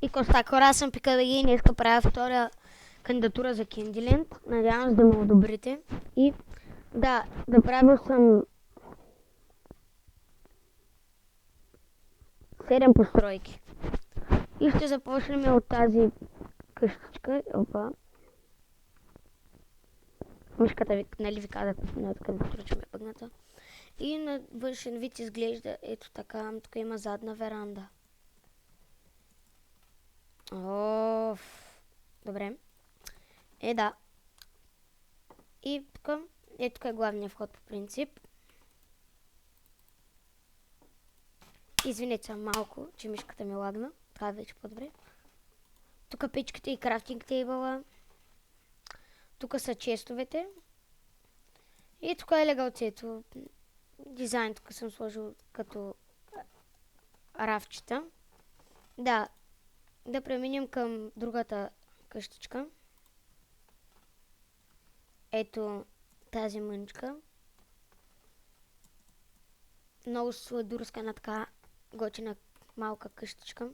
И Костак, хора, аз съм Пикабеги и днес правя втора кандидатура за Кендиленд. Надявам се да ме одобрите. И да, направил съм 7 постройки. И ще започнем от тази къщичка. Опа. Мишката ви, нали ви казах, на кандидатура, че ме е бъгната. И на външен вид изглежда ето така. Тук има задна веранда. Добре. Да. И тук, тук е главният вход по принцип. Извинете се малко, че мишката ми лагна. Това е вече по-добре. Тук печката и крафтинг тейбъла. Тук са честовете. И тук е легалцето. Дизайн тук съм сложил като рафчета. Да преминем към другата къщичка. Ето тази мъничка. Много сладурска на така готина малка къщичка.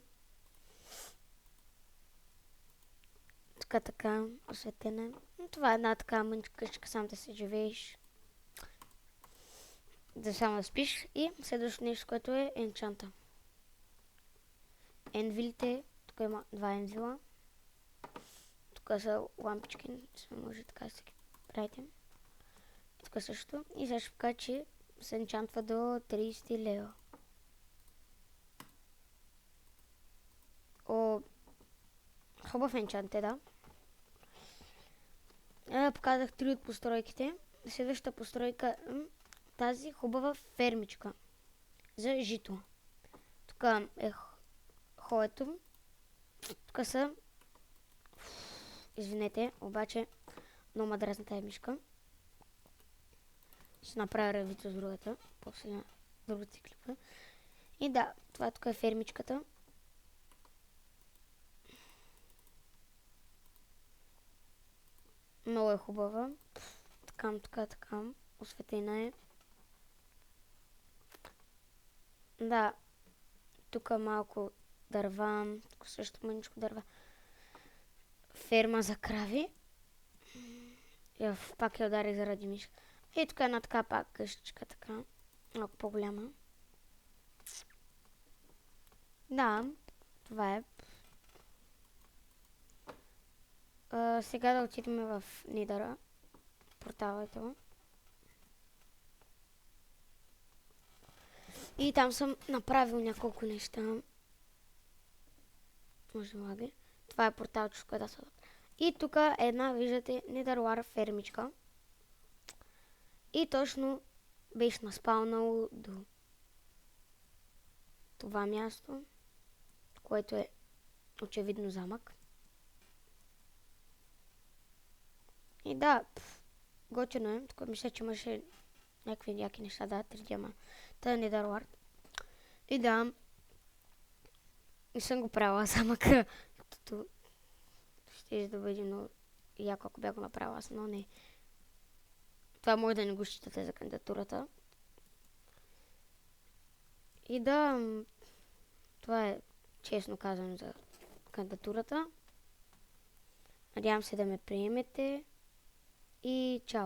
Така осветена. Това е една така мъничка къщичка, сам да се живееш. Да само да спиш. И следващото нещо, което е енчанта. Енвилите. Тук има два енвила. Тук са лампички. Може така да се ги правите. Тук също. И сега ще покажа, че се енчантва до 30 лева. Хубав енчант е, да. Показах 3 от постройките. Следващата постройка тази хубава фермичка за жито. Тук е хоето. Тук са... Извинете, обаче много ма дразни тази мишка. Ще направя ревито с другата. После на другата си клипа. И да, това тук е фермичката. Много е хубава. Така. Осветена е. Да. Тук малко дърва. Тук също мъничко дърва. Ферма за крави. Пак я удари заради мишка. И тук е една така пак къщичка, така. Малко по-голяма. Да, това е. Сега да отидем в Нидъра. Порталът. И там съм направил няколко неща. Може да лаги. Това е порталче, с което са. И тук една, виждате, Нидърлар фермичка. И точно беше наспалнало до това място, което е очевидно замък. И да, готино е. Тук мисля, че имаше някакви яки неща, да, 3 диама. Та е Нидърлар. И да, не съм го правила замъка. Ще да бъде много яко, ако бях го направила аз, но не. Това може да не го считате за кандидатурата. И да, това е честно казано за кандидатурата. Надявам се да ме приемете и чао!